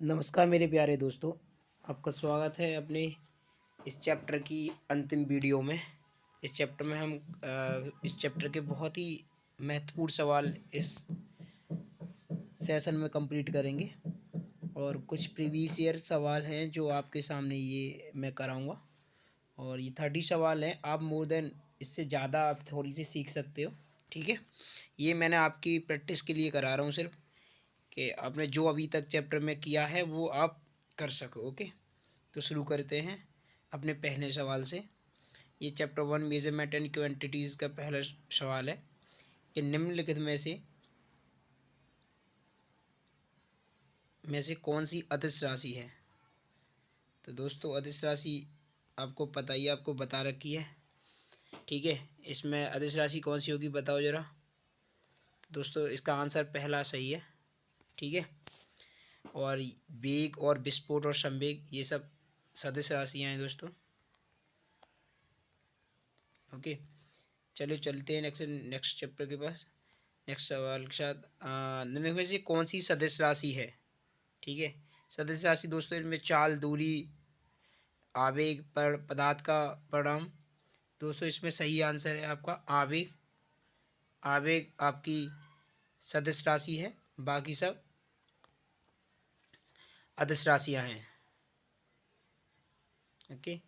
नमस्कार मेरे प्यारे दोस्तों, आपका स्वागत है अपने इस चैप्टर की अंतिम वीडियो में। इस चैप्टर में हम इस चैप्टर के बहुत ही महत्वपूर्ण सवाल इस सेशन में कंप्लीट करेंगे और कुछ प्रीवियस ईयर सवाल हैं जो आपके सामने ये मैं कराऊंगा। और ये 30 सवाल हैं, आप मोर देन इससे ज़्यादा आप थोड़ी सी सीख सकते हो। ठीक है, ये मैंने आपकी प्रैक्टिस के लिए करा रहा हूँ सिर्फ, कि आपने जो अभी तक चैप्टर में किया है वो आप कर सको। ओके, तो शुरू करते हैं अपने पहले सवाल से। ये चैप्टर 1 मेजरमेंट एंड क्वांटिटीज़ का पहला सवाल है कि निम्नलिखित में से कौन सी अदिश राशि है। तो दोस्तों अदिश राशि आपको पता ही, आपको बता रखी है। ठीक है, इसमें अदिश राशि कौन सी होगी बताओ ज़रा। दोस्तों इसका आंसर पहला सही है। ठीक है, और वेग और विस्फोट और संवेग ये सब सदिश राशियाँ हैं दोस्तों। ओके, चलो चलते हैं नेक्स्ट चैप्टर के पास, नेक्स्ट सवाल के साथ। निम्न में से कौन सी सदिश राशि है। ठीक है, सदिश राशि दोस्तों इनमें चाल, दूरी, आवेग, पर पदार्थ का परिणाम। दोस्तों इसमें सही आंसर है आपका आवेग। आवेग आपकी सदिश राशि है, बाकी सब अदिश राशियाँ हैं। ओके,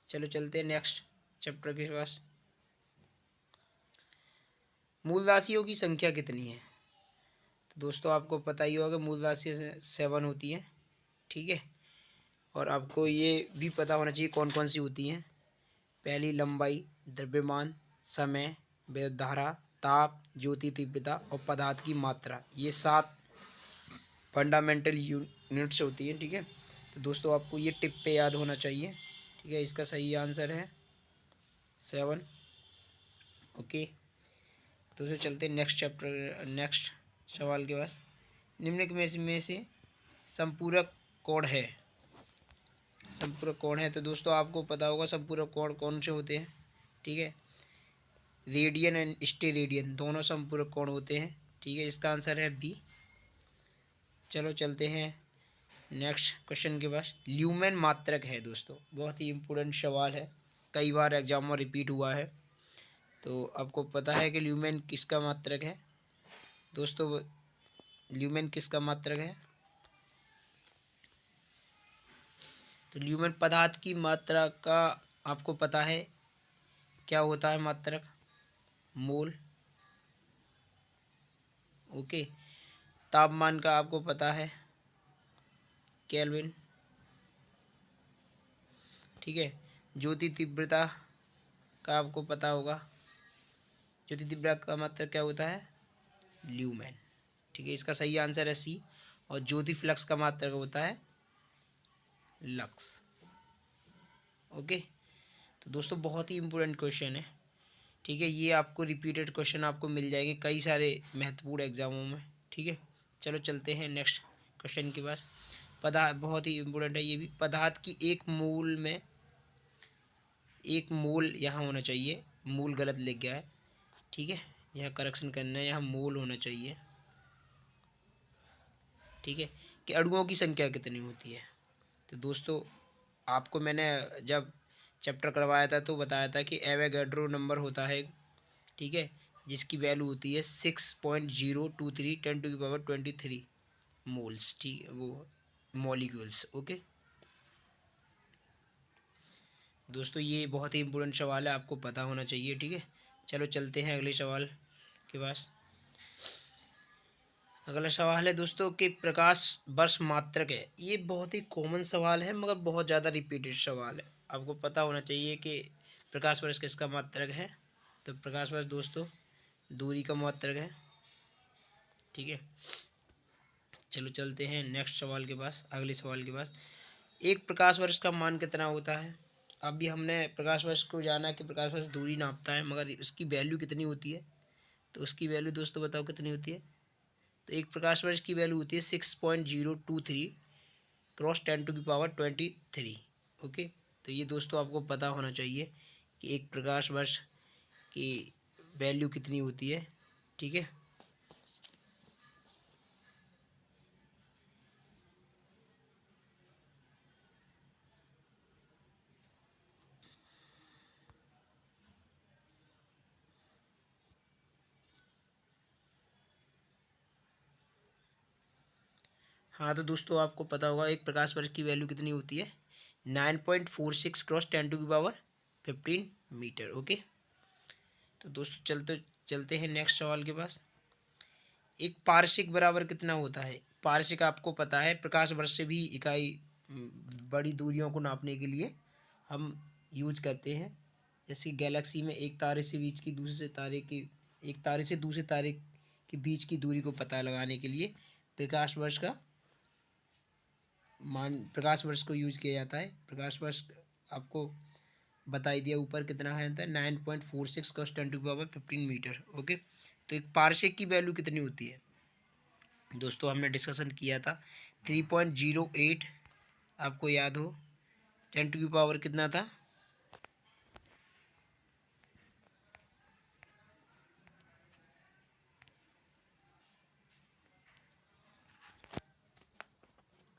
चलो चलते हैं नेक्स्ट चैप्टर के पास। मूल राशियों की संख्या कितनी है। तो दोस्तों आपको पता ही होगा मूल राशि 7 होती है। ठीक है, और आपको ये भी पता होना चाहिए कौन कौन सी होती हैं। पहली लंबाई, द्रव्यमान, समय, विद्युत धारा, ताप, ज्योति तीव्रता और पदार्थ की मात्रा, ये 7 फंडामेंटल यूनिट्स होती हैं। ठीक है, तो दोस्तों आपको ये टिप पे याद होना चाहिए। ठीक है, इसका सही आंसर है 7। ओके, दोस्तों चलते हैं नेक्स्ट चैप्टर, नेक्स्ट सवाल के पास। निम्नलिखित में से संपूरक कोण है। संपूरक कोण है, तो दोस्तों आपको पता होगा संपूरक कोण कौन से होते हैं। ठीक है, रेडियन एंड स्टेरेडियन दोनों संपूरक कोण होते हैं। ठीक है, इसका आंसर है बी। चलो चलते हैं नेक्स्ट क्वेश्चन के पास। ल्यूमेन मात्रक है दोस्तों, बहुत ही इम्पोर्टेंट सवाल है, कई बार एग्जाम में रिपीट हुआ है। तो आपको पता है कि ल्यूमेन किसका मात्रक है। दोस्तों ल्यूमेन किसका मात्रक है। तो ल्यूमेन पदार्थ की मात्रा का आपको पता है क्या होता है मात्रक, मोल। ओके, तापमान का आपको पता है केल्विन। ठीक है, ज्योति तीव्रता का आपको पता होगा, ज्योति तीव्रता का मात्रक क्या होता है, ल्यूमेन। ठीक है, इसका सही आंसर है सी। और ज्योति फ्लक्स का मात्रक होता है लक्स। ओके, तो दोस्तों बहुत ही इंपॉर्टेंट क्वेश्चन है। ठीक है, ये आपको रिपीटेड क्वेश्चन आपको मिल जाएंगे कई सारे महत्वपूर्ण एग्जामों में। ठीक है, चलो चलते हैं नेक्स्ट क्वेश्चन के बाद। पदार्थ बहुत ही इम्पोर्टेंट है ये भी। पदार्थ की एक मोल में, एक मोल यहाँ होना चाहिए, मोल गलत लिख गया है। ठीक है, यहाँ करेक्शन करना है, यहाँ मोल होना चाहिए। ठीक है, कि अणुओं की संख्या कितनी होती है। तो दोस्तों आपको मैंने जब चैप्टर करवाया था तो बताया था कि एवोगैड्रो नंबर होता है। ठीक है, जिसकी वैल्यू होती है 6.023 10⁻23 मोल्स। ठीक है, वो मॉलिक्यूल्स। ओके दोस्तों, ये बहुत ही इंपॉर्टेंट सवाल है, आपको पता होना चाहिए। ठीक है, चलो चलते हैं अगले सवाल के पास। अगला सवाल है दोस्तों कि प्रकाश वर्ष मात्रक है। ये बहुत ही कॉमन सवाल है मगर बहुत ज़्यादा रिपीटेड सवाल है, आपको पता होना चाहिए कि प्रकाश वर्ष किसका मात्रक है। तो प्रकाश वर्ष दोस्तों दूरी का मात्रक है। ठीक है, चलो चलते हैं नेक्स्ट सवाल के पास, अगले सवाल के पास। एक प्रकाश वर्ष का मान कितना होता है। अभी हमने प्रकाश वर्ष को जाना कि प्रकाश वर्ष दूरी नापता है, मगर उसकी वैल्यू कितनी होती है। तो उसकी वैल्यू दोस्तों बताओ कितनी होती है। तो एक प्रकाश वर्ष की वैल्यू होती है 6.023 क्रॉस 10⁻23। ओके, तो ये दोस्तों आपको पता होना चाहिए कि एक प्रकाश वर्ष की वैल्यू कितनी होती है। ठीक है, हाँ तो दोस्तों आपको पता होगा एक प्रकाश वर्ष की वैल्यू कितनी होती है, 9.46 क्रॉस 10⁻15 मीटर। ओके, तो दोस्तों चलते हैं नेक्स्ट सवाल के पास। एक पारसिक बराबर कितना होता है। पारसिक आपको पता है प्रकाश वर्ष से भी इकाई बड़ी दूरियों को नापने के लिए हम यूज करते हैं। जैसे गैलेक्सी में एक तारे से बीच की दूसरे तारे की एक तारे से दूसरे तारे के बीच की दूरी को पता लगाने के लिए प्रकाश वर्ष को यूज किया जाता है। प्रकाश वर्ष आपको बता ही दिया ऊपर कितना है, 9.46 क्रॉस 10⁻15 मीटर। ओके, तो एक पारसेक की वैल्यू कितनी होती है दोस्तों, हमने डिस्कशन किया था 3.08, आपको याद हो 10⁻, कितना था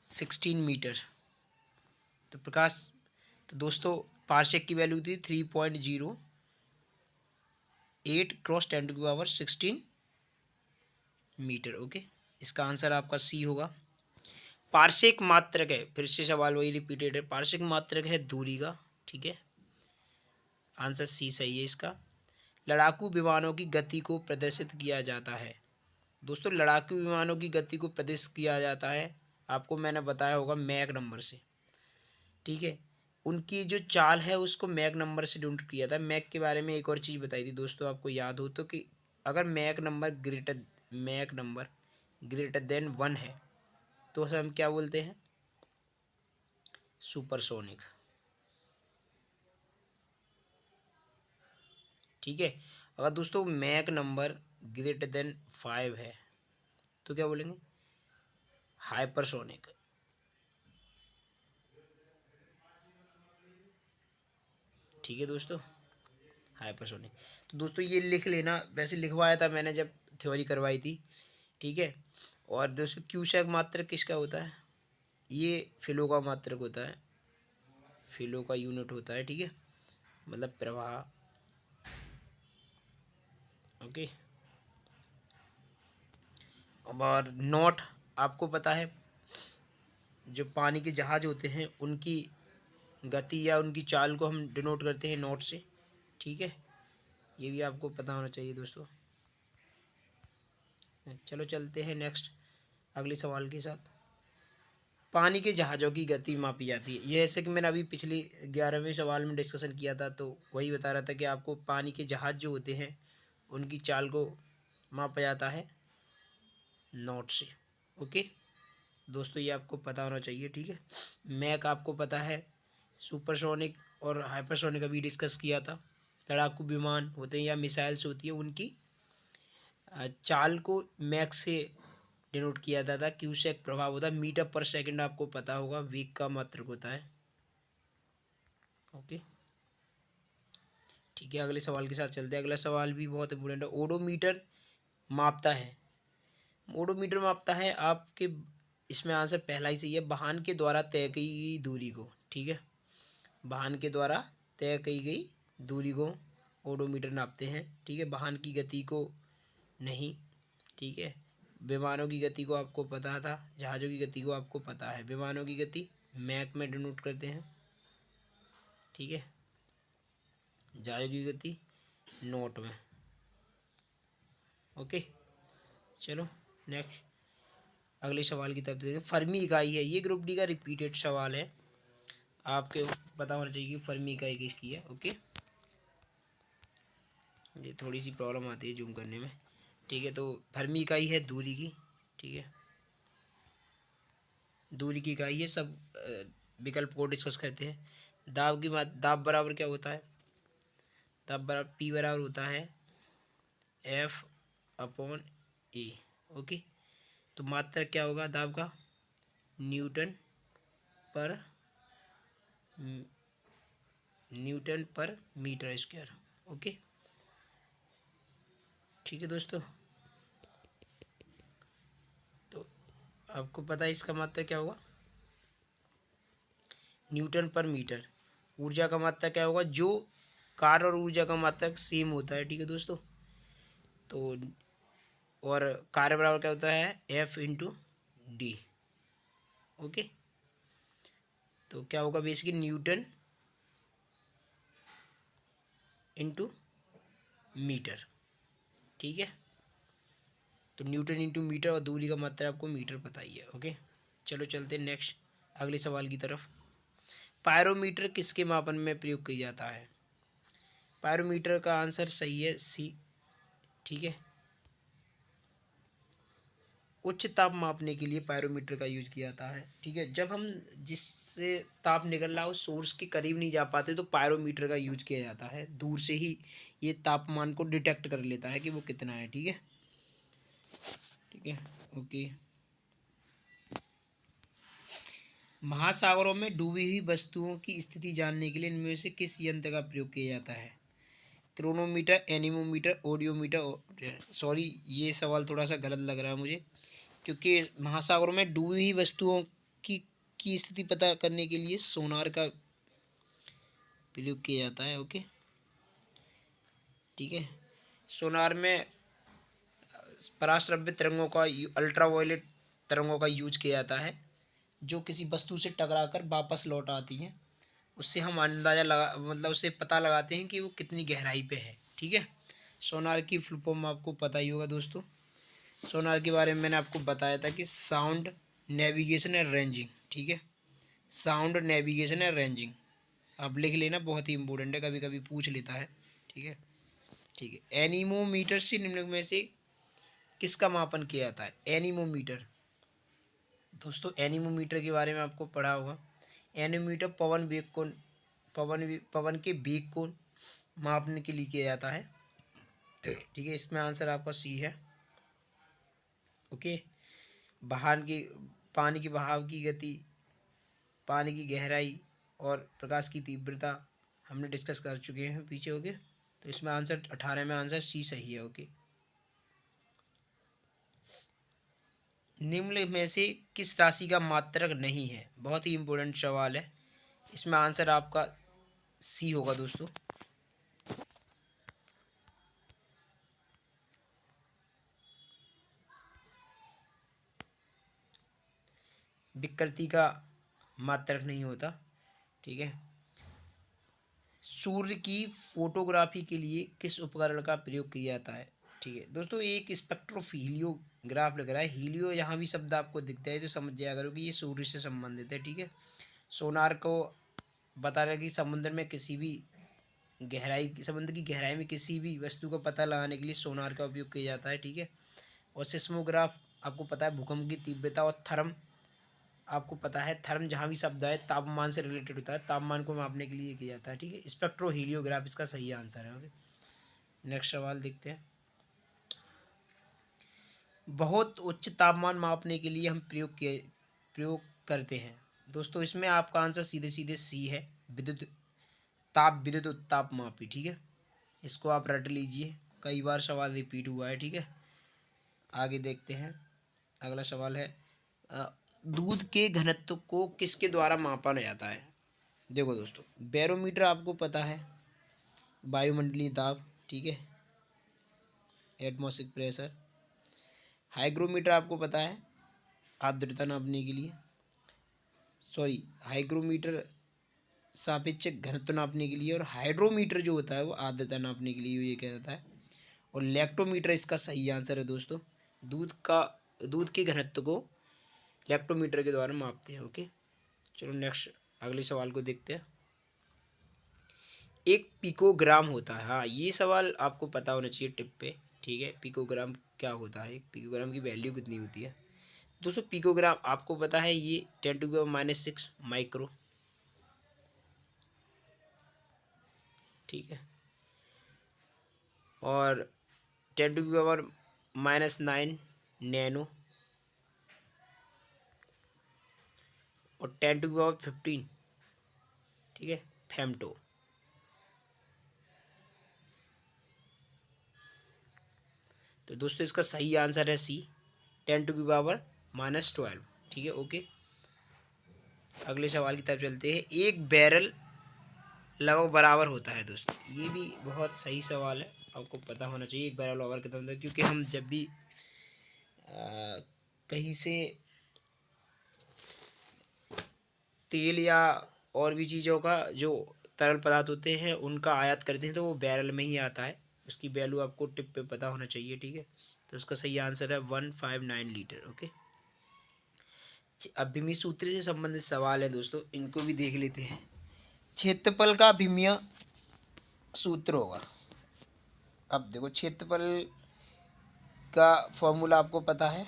16 मीटर। तो दोस्तों पारसेक की वैल्यू थी 3.08 क्रॉस 10⁻16 मीटर। ओके, इसका आंसर आपका सी होगा। पारसेक मात्रक है, फिर से सवाल वही रिपीटेड है, पारसेक मात्रक है दूरी का। ठीक है, आंसर सी सही है इसका। लड़ाकू विमानों की गति को प्रदर्शित किया जाता है दोस्तों, लड़ाकू विमानों की गति को प्रदर्शित किया जाता है, आपको मैंने बताया होगा मैक नंबर से। ठीक है, उनकी जो चाल है उसको मैक नंबर से डिनोट किया था। मैक के बारे में एक और चीज़ बताई थी दोस्तों, आपको याद हो तो, कि अगर मैक नंबर ग्रेटर देन 1 है तो उसे हम क्या बोलते हैं, सुपरसोनिक। ठीक है, अगर दोस्तों मैक नंबर ग्रेटर देन 5 है तो क्या बोलेंगे, हाइपरसोनिक। ठीक है दोस्तों, हाइपरसोनिक। तो दोस्तों ये लिख लेना, वैसे लिखवाया था मैंने जब थ्योरी करवाई थी। ठीक है, और दोस्तों क्यूसेक मात्रक किसका होता है, ये फिलो का मात्रक होता है, फिलो का यूनिट होता है। ठीक है, मतलब प्रवाह। ओके, और नॉट आपको पता है, जो पानी के जहाज होते हैं उनकी गति या उनकी चाल को हम डिनोट करते हैं नॉट से। ठीक है, ये भी आपको पता होना चाहिए दोस्तों। चलो चलते हैं नेक्स्ट अगले सवाल के साथ। पानी के जहाज़ों की गति मापी जाती है, जैसे कि मैंने अभी पिछली 11वें सवाल में डिस्कशन किया था, तो वही बता रहा था कि आपको पानी के जहाज़ जो होते हैं उनकी चाल को मापा जाता है नॉट से। ओके दोस्तों, ये आपको पता होना चाहिए। ठीक है, मैक आपको पता है, सुपरसोनिक और हाइपरसोनिक अभी डिस्कस किया था। लड़ाकू विमान होते हैं या मिसाइल्स होती है, उनकी चाल को मैक से डिनोट किया जाता है। क्यूसेक प्रभाव होता है, मीटर पर सेकंड आपको पता होगा वेग का मात्रक होता है। ओके, ठीक है, अगले सवाल के साथ चलते हैं। अगला सवाल भी बहुत इंपॉर्टेंट है। ओडोमीटर मापता है, ओडोमीटर मापता है आपके, इसमें आंसर पहला ही सही है, वाहन के द्वारा तय की गई दूरी को। ठीक है, वाहन के द्वारा तय की गई दूरी को ओडोमीटर नापते हैं। ठीक है, वाहन की गति को नहीं। ठीक है, विमानों की गति को आपको पता था, जहाज़ों की गति को आपको पता है। विमानों की गति मैक में डिनोट करते हैं। ठीक है, जहाज़ों की गति नोट में। ओके, चलो नेक्स्ट अगले सवाल की तरफ देखें। फर्मी इकाई है, ये ग्रुप डी का रिपीटेड सवाल है, आपके पता होना चाहिए कि फर्मी इकाई किसकी है। ओके, ये थोड़ी सी प्रॉब्लम आती है जूम करने में। ठीक है, तो फर्मी इकाई है दूरी की। ठीक है, दूरी की इकाई है, सब विकल्प को डिस्कस करते हैं। दाब की बात, दाब बराबर क्या होता है, दाब बराबर पी बराबर होता है F/A। ओके, तो मात्रक क्या होगा दाब का, न्यूटन पर मीटर स्क्वायर। ओके, ठीक है दोस्तों, तो आपको पता है इसका मात्रक क्या होगा, न्यूटन पर मीटर। ऊर्जा का मात्रक क्या होगा, जो कार्य और ऊर्जा का मात्रक सेम होता है। ठीक है दोस्तों, तो और कार्य बराबर क्या होता है, F × D। ओके, तो क्या होगा बेसिकली न्यूटन इंटू मीटर, ठीक है। तो न्यूटन इंटू मीटर और दूरी का मात्रा आपको मीटर पता ही है। ओके, चलो चलते हैं नेक्स्ट अगले सवाल की तरफ। पायरोमीटर किसके मापन में प्रयोग किया जाता है? पायरोमीटर का आंसर सही है सी, ठीक है। उच्च ताप मापने के लिए पायरोमीटर का यूज किया जाता है, ठीक है। जब हम जिससे ताप निकल रहा हो उस के करीब नहीं जा पाते तो पायरोमीटर का यूज किया जाता है। दूर से ही ये तापमान को डिटेक्ट कर लेता है कि वो कितना है, ठीक है, ठीक है। ओके, महासागरों में डूबी हुई वस्तुओं की स्थिति जानने के लिए इनमें से किस यंत्र का प्रयोग किया जाता है? Chronometer, anemometer, audiometer. सॉरी, ये सवाल थोड़ा सा गलत लग रहा है मुझे, क्योंकि महासागरों में डूबी हुई वस्तुओं की स्थिति पता करने के लिए सोनार का प्रयोग किया जाता है। ओके, ठीक है। सोनार में पराश्रव्य तरंगों का, अल्ट्रावायलेट तरंगों का यूज किया जाता है, जो किसी वस्तु से टकराकर वापस लौट आती हैं। उससे हम अंदाज़ा लगा, मतलब उससे पता लगाते हैं कि वो कितनी गहराई पे है, ठीक है। सोनार की फुल फॉर्म आपको पता ही होगा दोस्तों। सोनार के बारे में मैंने आपको बताया था कि साउंड नेविगेशन एंड रेंजिंग, ठीक है। साउंड नेविगेशन एंड रेंजिंग आप लिख लेना, बहुत ही इंपॉर्टेंट है, कभी कभी पूछ लेता है, ठीक है, ठीक है। एनीमोमीटर से निम्नलिखित में से किसका मापन किया जाता है? एनीमोमीटर, दोस्तों एनीमोमीटर के बारे में आपको पढ़ा होगा। एनीमोमीटर पवन वेग को, पवन के वेग को मापने के लिए किया जाता है, ठीक है। इसमें आंसर आपका सी है। ओके, बहान की, पानी के बहाव की गति, पानी की गहराई और प्रकाश की तीव्रता हमने डिस्कस कर चुके हैं पीछे। ओके, तो इसमें आंसर 18 में आंसर सी सही है। ओके, निम्न में से किस राशि का मात्रक नहीं है? बहुत ही इंपॉर्टेंट सवाल है, इसमें आंसर आपका सी होगा दोस्तों। विकृति का मात्रक नहीं होता, ठीक है। सूर्य की फोटोग्राफी के लिए किस उपकरण का प्रयोग किया जाता है? ठीक है दोस्तों, एक स्पेक्ट्रोफिलियोग्राफ लग रहा है। हीलियो यहाँ भी शब्द आपको दिखता है तो समझ जाया करो कि ये सूर्य से संबंधित है, ठीक है। सोनार को बता रहा है कि समुद्र में किसी भी गहराई, समुद्र की गहराई में किसी भी वस्तु का पता लगाने के लिए सोनार का उपयोग किया जाता है, ठीक है। और सिस्मोग्राफ आपको पता है भूकंप की तीव्रता, और थर्म आपको पता है, थर्म जहाँ भी शब्द है तापमान से रिलेटेड होता है, तापमान को मापने के लिए किया जाता है, ठीक है। स्पेक्ट्रोहीलियोग्राफ इसका सही आंसर है। ओके, नेक्स्ट सवाल देखते हैं। बहुत उच्च तापमान मापने के लिए हम प्रयोग करते हैं दोस्तों, इसमें आपका आंसर सीधे सीधे सी है, विद्युत उत्ताप मापी, ठीक है। इसको आप रट लीजिए, कई बार सवाल रिपीट हुआ है, ठीक है। आगे देखते हैं, अगला सवाल है दूध के घनत्व को किसके द्वारा मापा जाता है? देखो दोस्तों, बैरोमीटर आपको पता है, वायुमंडलीय दाब, ठीक है, एटमॉस्फेरिक प्रेशर। हाइग्रोमीटर आपको पता है आर्द्रता नापने के लिए, सॉरी हाइग्रोमीटर सापेक्षिक घनत्व नापने के लिए, और हाइड्रोमीटर जो होता है वो आर्द्रता नापने के लिए ये किया जाता है। और लैक्टोमीटर इसका सही आंसर है दोस्तों, दूध के घनत्व को लैक्टोमीटर के द्वारा मापते हैं। ओके, चलो नेक्स्ट अगले सवाल को देखते हैं। एक पिकोग्राम होता है, हाँ ये सवाल आपको पता होना चाहिए टिप पे, ठीक है। पिकोग्राम क्या होता है, एक पिकोग्राम की वैल्यू कितनी होती है? दोस्तों पिकोग्राम आपको पता है ये 10⁻⁻⁶ माइक्रो, ठीक है। और 10⁻⁹ नैनो, और 10⁻15, ठीक है, फेम्टो। तो दोस्तों इसका सही आंसर है सी, 10⁻⁻12, ठीक है। ओके, अगले सवाल की तरफ चलते हैं। एक बैरल लगभग बराबर होता है दोस्तों, ये भी बहुत सही सवाल है, आपको पता होना चाहिए एक बैरल बराबर कितना होता है, क्योंकि हम जब भी कहीं से तेल या और भी चीज़ों का जो तरल पदार्थ होते हैं उनका आयात करते हैं तो वो बैरल में ही आता है। उसकी वैल्यू आपको टिप पे पता होना चाहिए, ठीक है। तो उसका सही आंसर है 159 लीटर। ओके, अब अभिमीय सूत्र से संबंधित सवाल है दोस्तों, इनको भी देख लेते हैं। क्षेत्रफल का अभिमीय सूत्र होगा। अब देखो क्षेत्रफल का फॉर्मूला आपको पता है,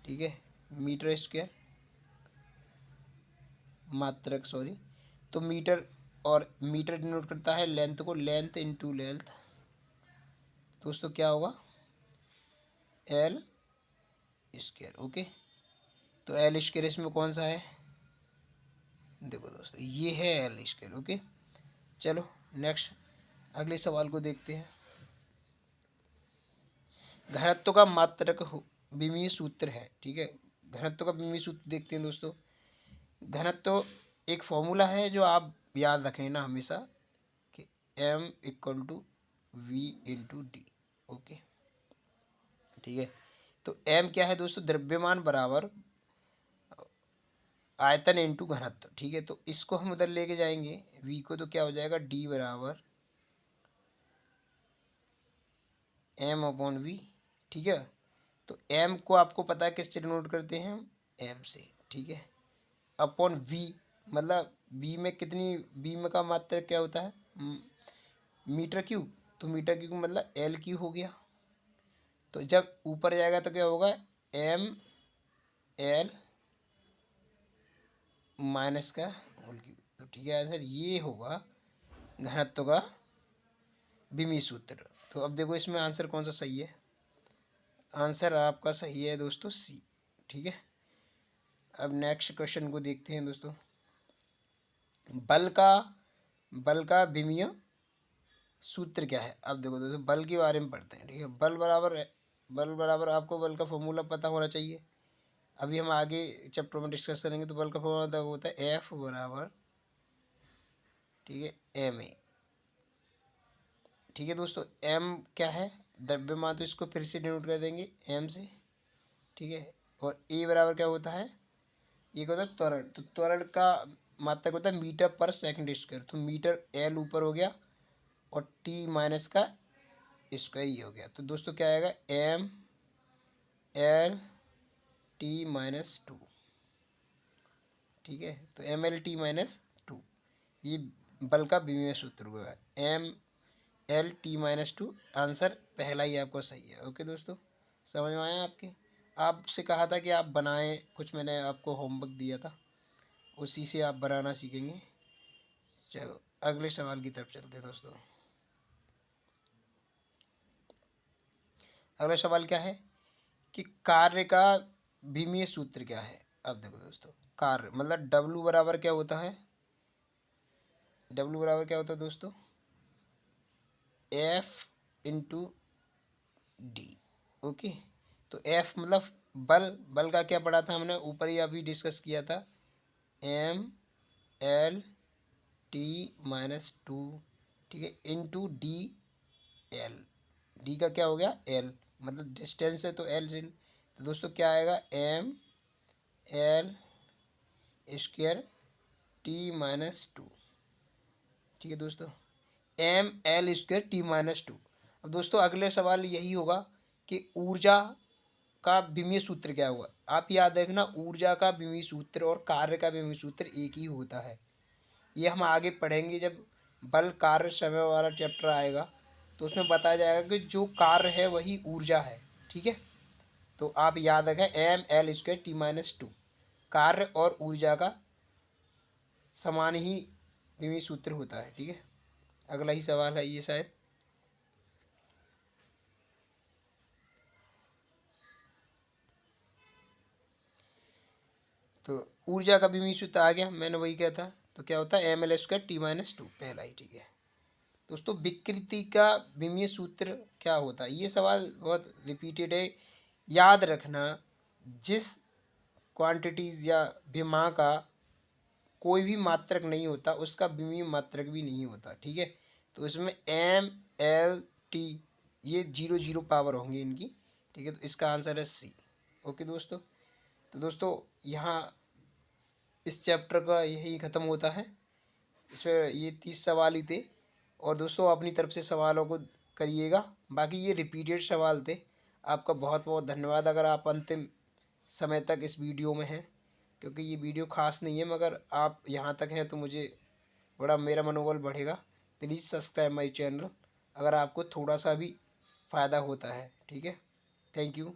ठीक है, मीटर स्क्वायर मात्रक, सॉरी, तो मीटर, और मीटर डिनोट करता है लेंथ को, लेंथ इंटू लेंथ, दोस्तों क्या होगा, एल स्क्वायर। ओके, तो एल स्क्वायर इसमें कौन सा है, देखो दोस्तों ये है एल स्क्वायर। ओके, चलो नेक्स्ट अगले सवाल को देखते हैं। घनत्व का मात्रक विमीय सूत्र है, ठीक है। घनत्व का विमीय सूत्र देखते हैं दोस्तों। घनत्व एक फॉर्मूला है जो आप याद रख लेना हमेशा कि m equal to V into D. Okay, ठीक है। तो m क्या है दोस्तों, द्रव्यमान बराबर आयतन इंटू घनत्व, ठीक है। तो इसको हम उधर लेके जाएंगे v को, तो क्या हो जाएगा d बराबर m अपॉन वी, ठीक है। तो m को आपको पता है किससे डिनोट करते हैं हम, m से, ठीक है। अपॉन v मतलब v में कितनी, v में का मात्रा क्या होता है, मीटर क्यूब, तो मीटर क्यूब मतलब एल क्यू हो गया। तो जब ऊपर जाएगा तो क्या होगा, एम एल माइनस का होल क्यूब। तो ठीक है आंसर ये होगा घनत्व का विमीय सूत्र। तो अब देखो इसमें आंसर कौन सा सही है, आंसर आपका सही है दोस्तों सी, ठीक है। अब नेक्स्ट क्वेश्चन को देखते हैं दोस्तों। बल का बल का विमीय सूत्र क्या है। अब देखो दोस्तों बल के बारे में पढ़ते हैं, ठीक है। बल बराबर आपको बल का फॉर्मूला पता होना चाहिए। अभी हम आगे चैप्टर में डिस्कस करेंगे। तो बल का फॉर्मूला होता है एफ बराबर, ठीक है, एम ए, ठीक है दोस्तों। एम क्या है, द्रव्यमान, तो इसको फिर से डिनोट कर देंगे एम से, ठीक है। और ए बराबर क्या होता है, ये होता है त्वरण। तो त्वरण का मात्रक होता है मीटर पर सेकंड स्क्वायर। तो मीटर एल ऊपर हो गया और टी माइनस का स्क्वायर ये हो गया। तो दोस्तों क्या आएगा, M L T minus two, ठीक है। तो M L T minus two, ये बल का विमीय सूत्र हुआ है, M L T minus two. Answer पहला ही आपको सही है। ओके दोस्तों, समझ में आया आपके। आपसे कहा था कि आप बनाएं कुछ, मैंने आपको होमवर्क दिया था, उसी से आप बनाना सीखेंगे। चलो अगले सवाल की तरफ चलते हैं दोस्तों। अगला सवाल क्या है कि कार्य का विमीय सूत्र क्या है। अब देखो दोस्तों, कार्य मतलब डब्लू बराबर क्या होता है, डब्लू बराबर क्या होता है दोस्तों, एफ इंटू डी। ओके, तो एफ मतलब बल, बल का क्या पढ़ा था हमने ऊपर ही अभी डिस्कस किया था, M L T minus two, ठीक है, इंटू डी एल। डी का क्या हो गया, एल, मतलब डिस्टेंस है तो एल से। तो दोस्तों क्या आएगा, M L square T minus two, ठीक है दोस्तों, M L square T minus two. अब दोस्तों अगले सवाल यही होगा कि ऊर्जा का विमीय सूत्र क्या होगा। आप याद रखना, ऊर्जा का विमीय सूत्र और कार्य का विमीय सूत्र एक ही होता है। ये हम आगे पढ़ेंगे जब बल कार्य समय वाला चैप्टर आएगा, तो उसमें बताया जाएगा कि जो कार्य है वही ऊर्जा है, ठीक है। तो आप याद रखें M L square T minus two, कार्य और ऊर्जा का समान ही विमीय सूत्र होता है, ठीक है। अगला ही सवाल है ये शायद। तो ऊर्जा का विमीय सूत्र आ गया, मैंने वही कहा था। तो क्या होता है, M L square T minus two, पहला ही, ठीक है दोस्तों। विकृति का विमीय सूत्र क्या होता है, ये सवाल बहुत रिपीटेड है, याद रखना। जिस क्वांटिटीज या विमा का कोई भी मात्रक नहीं होता उसका विमीय मात्रक भी नहीं होता, ठीक है। तो इसमें एम एल टी ये जीरो जीरो पावर होंगी इनकी, ठीक है। तो इसका आंसर है सी। ओके दोस्तों, तो दोस्तों यहाँ इस चैप्टर का यही ख़त्म होता है। इसमें ये 30 सवाल ही थे और दोस्तों अपनी तरफ से सवालों को करिएगा। बाकी ये रिपीटेड सवाल थे। आपका बहुत बहुत धन्यवाद अगर आप अंतिम समय तक इस वीडियो में हैं, क्योंकि ये वीडियो खास नहीं है मगर आप यहाँ तक हैं तो मुझे बड़ा मेरा मनोबल बढ़ेगा। प्लीज़ सब्सक्राइब माई चैनल अगर आपको थोड़ा सा भी फ़ायदा होता है। ठीक है, थैंक यू,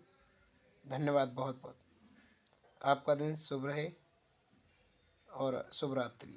धन्यवाद बहुत बहुत। आपका दिन शुभ रहे और शुभ रात्रि।